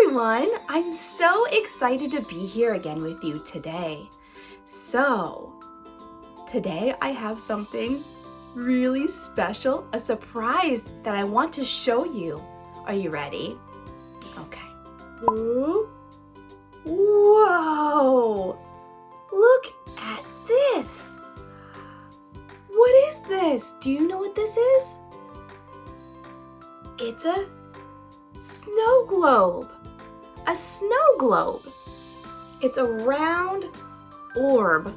everyone! I'm so excited to be here again with you today. Today I have something really special, a surprise that I want to show you. Are you ready? Okay. Ooh. Whoa! Look at this! What is this? Do you know what this is? It's a snow globe. A snow globe. It's a round orb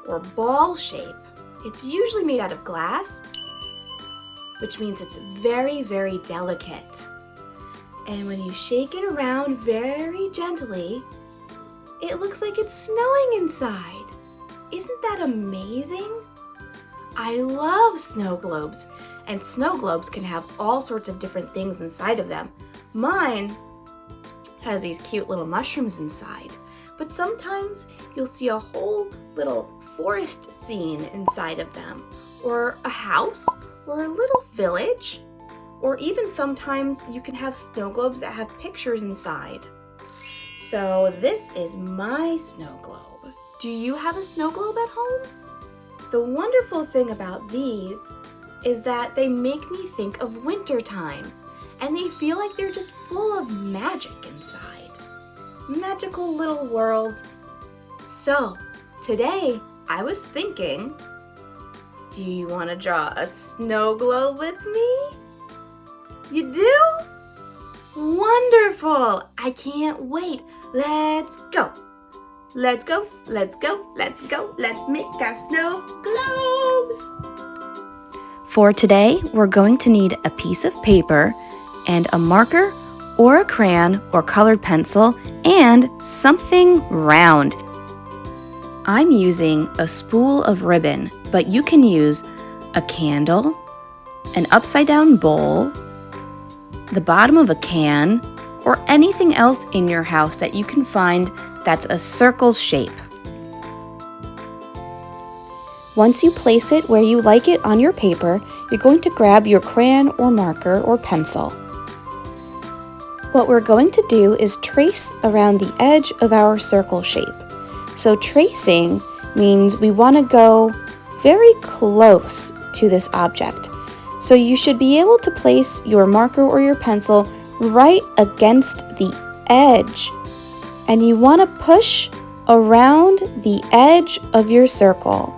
or ball shape. It's usually made out of glass, which means it's very, very delicate. And when you shake it around very gently, it looks like it's snowing inside. Isn't that amazing? I love snow globes, and snow globes can have all sorts of different things inside of them. Mine has these cute little mushrooms inside, but sometimes you'll see a whole little forest scene inside of them, or a house, or a little village, or even sometimes you can have snow globes that have pictures inside. So this is my snow globe. Do you have a snow globe at home? The wonderful thing about these is that they make me think of wintertime, and they feel like they're just full of magic inside. Magical little worlds. So today I was thinking, do you want to draw a snow globe with me? You do? Wonderful! I can't wait. Let's go. Let's go, let's go, let's go. Let's make our snow globes. For today, we're going to need a piece of paper and a marker or a crayon or colored pencil and something round. I'm using a spool of ribbon, but you can use a candle, an upside down bowl, the bottom of a can, or anything else in your house that you can find that's a circle shape. Once you place it where you like it on your paper, you're going to grab your crayon or marker or pencil. What we're going to do is trace around the edge of our circle shape. So tracing means we want to go very close to this object. So you should be able to place your marker or your pencil right against the edge. And you want to push around the edge of your circle.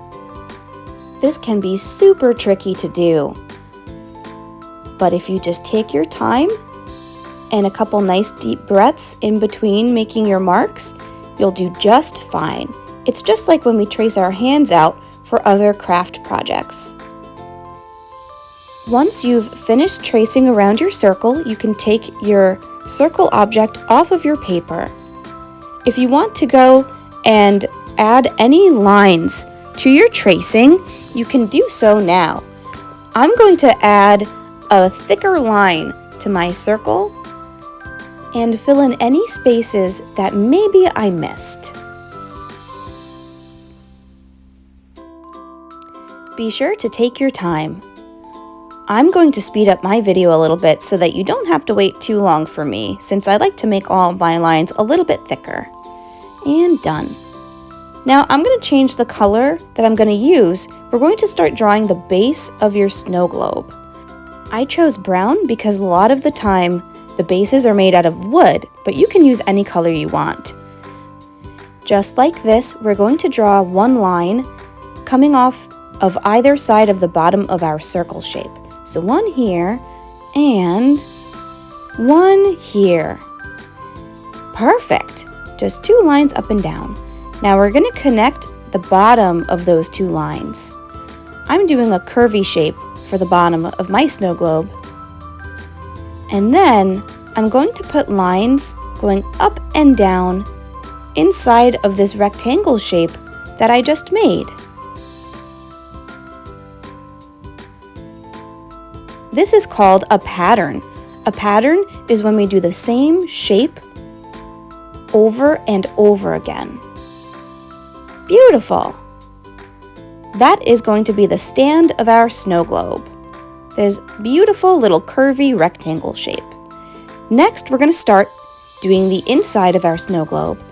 This can be super tricky to do. But if you just take your time and a couple nice deep breaths in between making your marks, you'll do just fine. It's just like when we trace our hands out for other craft projects. Once you've finished tracing around your circle, you can take your circle object off of your paper. If you want to go and add any lines to your tracing, you can do so now. I'm going to add a thicker line to my circle and fill in any spaces that maybe I missed. Be sure to take your time. I'm going to speed up my video a little bit so that you don't have to wait too long for me, since I like to make all my lines a little bit thicker. And done. Now I'm going to change the color that I'm going to use. We're going to start drawing the base of your snow globe. I chose brown because a lot of the time the bases are made out of wood, but you can use any color you want. Just like this, we're going to draw one line coming off of either side of the bottom of our circle shape. So one here and one here. Perfect. Just two lines up and down. Now we're going to connect the bottom of those two lines. I'm doing a curvy shape for the bottom of my snow globe. And then I'm going to put lines going up and down inside of this rectangle shape that I just made. This is called a pattern. A pattern is when we do the same shape over and over again. Beautiful! That is going to be the stand of our snow globe. This beautiful little curvy rectangle shape. Next, we're going to start doing the inside of our snow globe,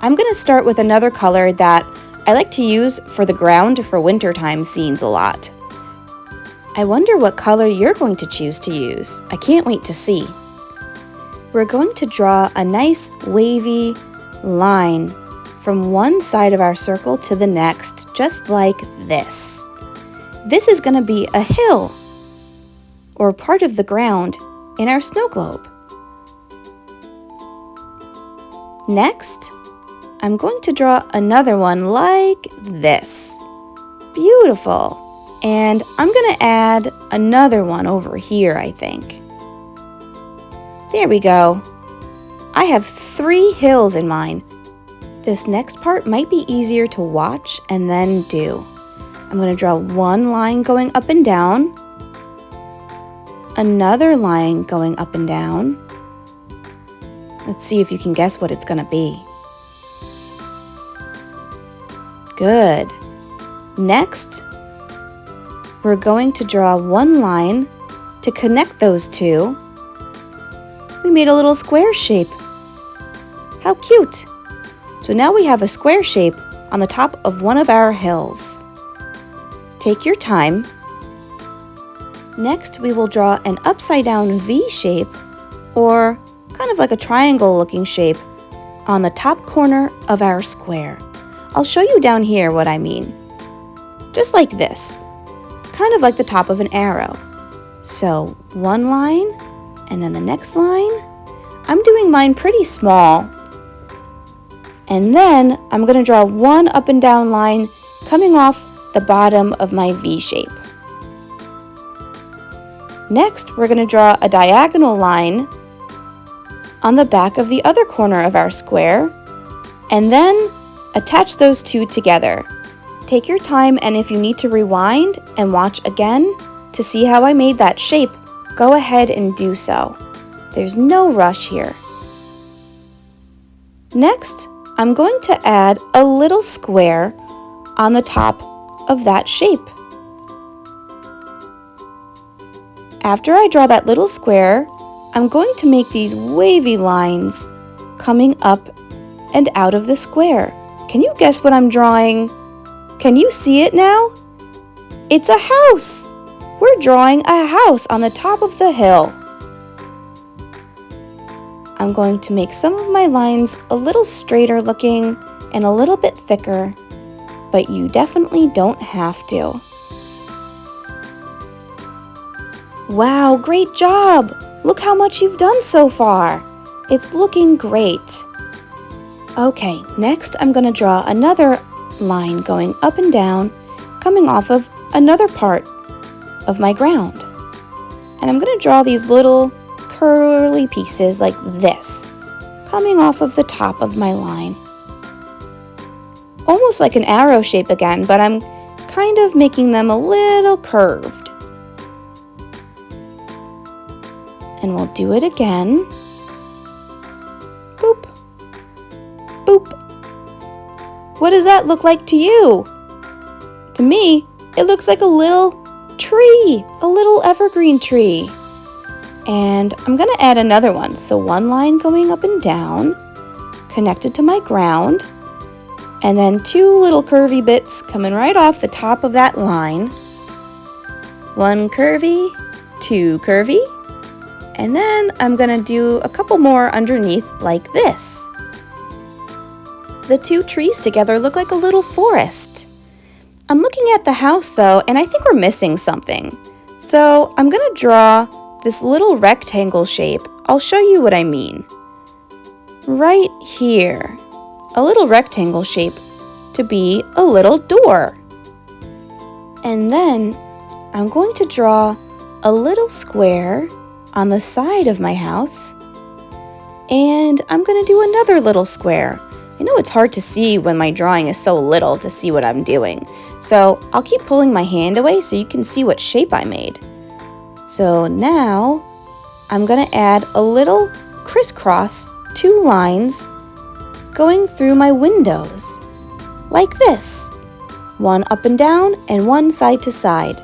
I'm going to start with another color that I like to use for the ground for wintertime scenes a lot. I wonder what color you're going to choose to use. I can't wait to see. We're going to draw a nice wavy line from one side of our circle to the next, just like this. This is going to be a hill, or part of the ground in our snow globe. Next, I'm going to draw another one like this. Beautiful. And I'm going to add another one over here, I think. There we go. I have 3 hills in mine. This next part might be easier to watch and then do. I'm going to draw one line going up and down, another line going up and down. Let's see if you can guess what it's going to be. Good. Next, we're going to draw one line to connect those two. We made a little square shape. How cute! So now we have a square shape on the top of one of our hills. Take your time. Next, we will draw an upside down V shape, or kind of like a triangle looking shape, on the top corner of our square. I'll show you down here what I mean. Just like this. Kind of like the top of an arrow. So one line, and then the next line. I'm doing mine pretty small. And then I'm going to draw one up and down line coming off the bottom of my V shape. Next, we're going to draw a diagonal line on the back of the other corner of our square, and then attach those two together. Take your time, and if you need to rewind and watch again to see how I made that shape, go ahead and do so. There's no rush here. Next, I'm going to add a little square on the top of that shape. After I draw that little square, I'm going to make these wavy lines coming up and out of the square. Can you guess what I'm drawing? Can you see it now? It's a house! We're drawing a house on the top of the hill. I'm going to make some of my lines a little straighter looking and a little bit thicker, but you definitely don't have to. Wow, great job! Look how much you've done so far. It's looking great. Okay, next I'm going to draw another line going up and down, coming off of another part of my ground. And I'm going to draw these little curly pieces like this, coming off of the top of my line. Almost like an arrow shape again, but I'm kind of making them a little curved. And we'll do it again. Boop. Boop. What does that look like to you? To me, it looks like a little tree, a little evergreen tree. And I'm going to add another one. So one line going up and down, connected to my ground, and then two little curvy bits coming right off the top of that line. One curvy, two curvy, and then I'm going to do a couple more underneath like this. The two trees together look like a little forest. I'm looking at the house though, and I think we're missing something. So I'm going to draw this little rectangle shape. I'll show you what I mean. Right here, a little rectangle shape to be a little door. And then I'm going to draw a little square on the side of my house, and I'm going to do another little square. I know it's hard to see when my drawing is so little to see what I'm doing, so I'll keep pulling my hand away so you can see what shape I made. So now I'm going to add a little crisscross, two lines going through my windows like this, one up and down and one side to side.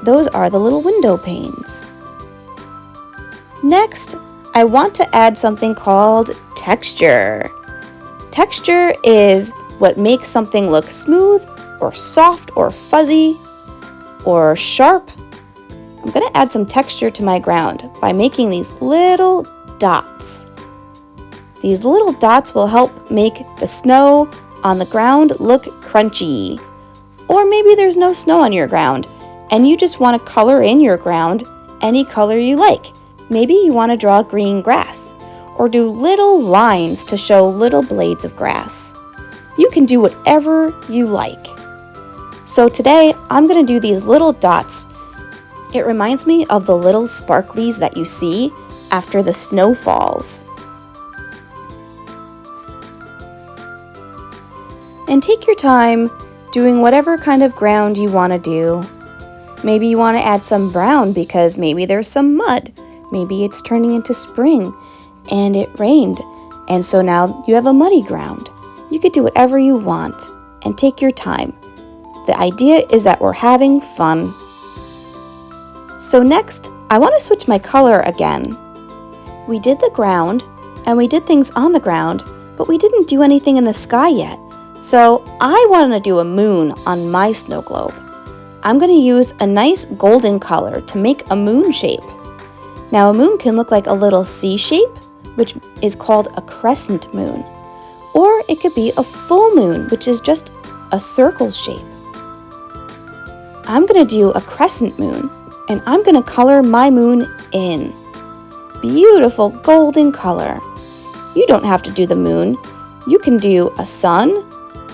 Those are the little window panes. Next, I want to add something called texture. Texture is what makes something look smooth or soft or fuzzy or sharp. I'm going to add some texture to my ground by making these little dots. These little dots will help make the snow on the ground look crunchy. Or maybe there's no snow on your ground and you just want to color in your ground any color you like. Maybe you want to draw green grass or do little lines to show little blades of grass. You can do whatever you like. So today I'm going to do these little dots. It reminds me of the little sparklies that you see after the snow falls. And take your time doing whatever kind of ground you want to do. Maybe you want to add some brown because maybe there's some mud. Maybe it's turning into spring and it rained, and so now you have a muddy ground. You could do whatever you want and take your time. The idea is that we're having fun. So next, I want to switch my color again. We did the ground and we did things on the ground, but we didn't do anything in the sky yet. So I want to do a moon on my snow globe. I'm going to use a nice golden color to make a moon shape. Now a moon can look like a little C shape, which is called a crescent moon. Or it could be a full moon, which is just a circle shape. I'm going to do a crescent moon, and I'm going to color my moon in. Beautiful golden color. You don't have to do the moon. You can do a sun,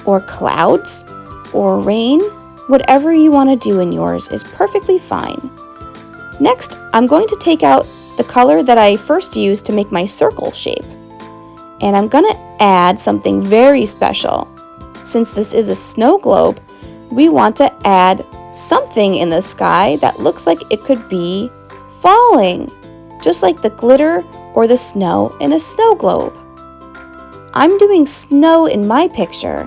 or clouds, or rain. Whatever you want to do in yours is perfectly fine. Next, I'm going to take out the color that I first used to make my circle shape. And I'm going to add something very special. Since this is a snow globe, we want to add something in the sky that looks like it could be falling, just like the glitter or the snow in a snow globe. I'm doing snow in my picture,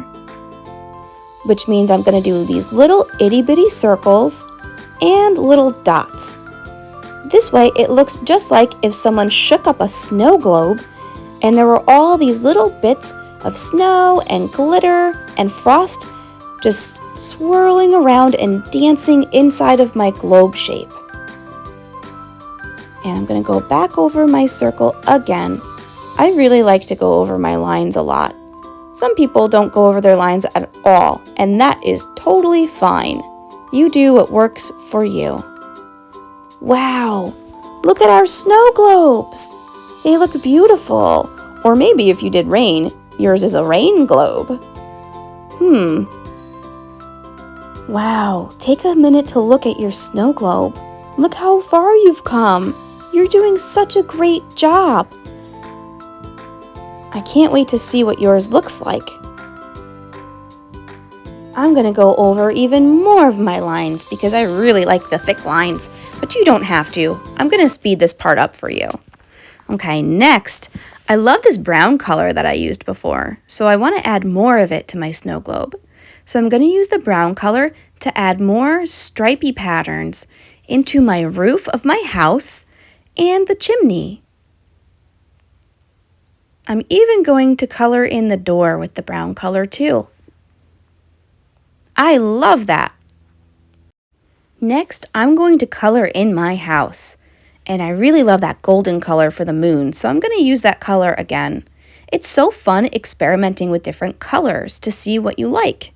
which means I'm going to do these little itty-bitty circles and little dots. This way it looks just like if someone shook up a snow globe and there were all these little bits of snow and glitter and frost just swirling around and dancing inside of my globe shape. And I'm going to go back over my circle again. I really like to go over my lines a lot. Some people don't go over their lines at all, and that is totally fine. You do what works for you. Wow, look at our snow globes. They look beautiful. Or maybe if you did rain, yours is a rain globe. Wow, take a minute to look at your snow globe. Look how far you've come. You're doing such a great job. I can't wait to see what yours looks like. I'm going to go over even more of my lines because I really like the thick lines, but you don't have to. I'm going to speed this part up for you. Okay, next, I love this brown color that I used before, so I want to add more of it to my snow globe. So I'm going to use the brown color to add more stripy patterns into my roof of my house and the chimney. I'm even going to color in the door with the brown color too. I love that. Next, I'm going to color in my house. And I really love that golden color for the moon, so I'm going to use that color again. It's so fun experimenting with different colors to see what you like.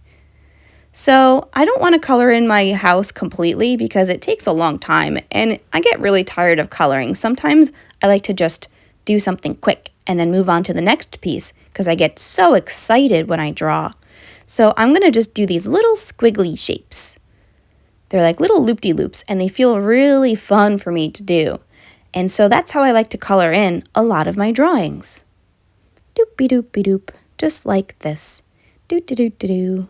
So I don't want to color in my house completely because it takes a long time and I get really tired of coloring. Sometimes I like to just do something quick and then move on to the next piece because I get so excited when I draw. So I'm going to just do these little squiggly shapes. They're like little loop-de-loops and they feel really fun for me to do. And so that's how I like to color in a lot of my drawings. Doop-be-doop-be-doop, just like this. Doo-doo-doo-doo-doo.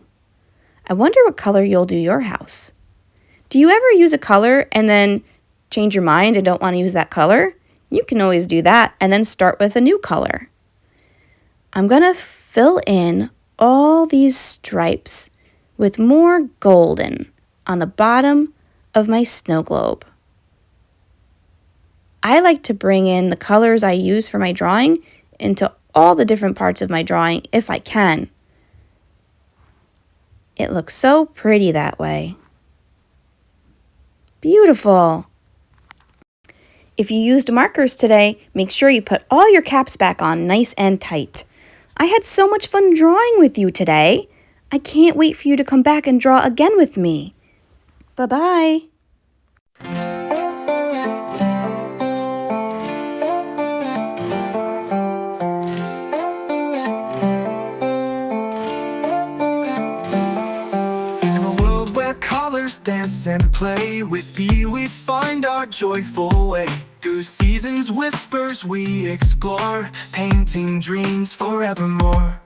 I wonder what color you'll do your house. Do you ever use a color and then change your mind and don't want to use that color? You can always do that and then start with a new color. I'm going to fill in all these stripes with more golden on the bottom of my snow globe. I like to bring in the colors I use for my drawing into all the different parts of my drawing if I can. It looks so pretty that way. Beautiful! If you used markers today, make sure you put all your caps back on nice and tight. I had so much fun drawing with you today. I can't wait for you to come back and draw again with me. Bye-bye. Dance and play, with thee we find our joyful way. Through seasons' whispers we explore, painting dreams forevermore.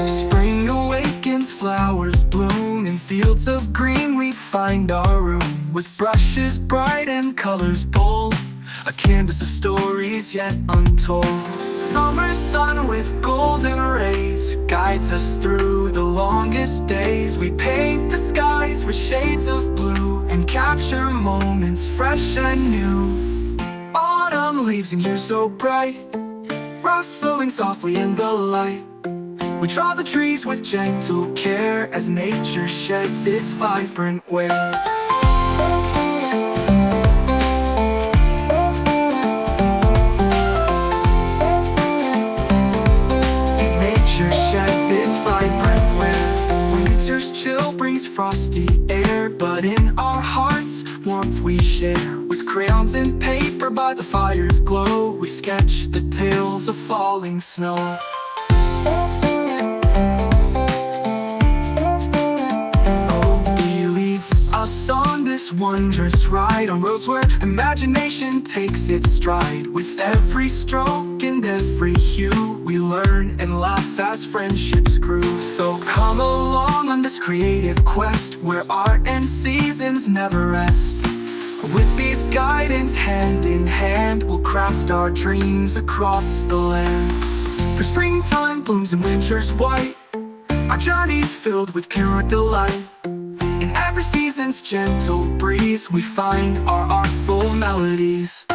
Spring awakens, flowers bloom, in fields of green we find our room. With brushes bright and colors bold, a canvas of stories yet untold. Summer sun with golden rays guides us through the longest days. We paint the skies with shades of blue and capture moments fresh and new. Autumn leaves in here so bright, rustling softly in the light. We draw the trees with gentle care as nature sheds its vibrant wear. Chill brings frosty air, but in our hearts warmth we share. With crayons and paper by the fire's glow, we sketch the tales of falling snow. He leads us on this wondrous ride, on roads where imagination takes its stride. With every stroke and every hue, we learn and laugh as friendships grew. So come along on this creative quest, where art and seasons never rest. With Bee's guidance, hand in hand, we'll craft our dreams across the land. For springtime blooms and winter's white, our journey's filled with pure delight. In every season's gentle breeze, we find our artful melodies.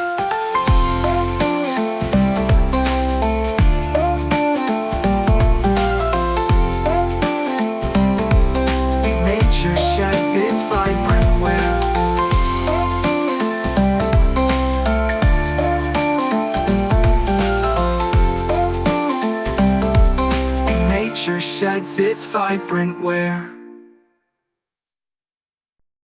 Nature sheds its vibrant wear. Nature sheds its vibrant wear.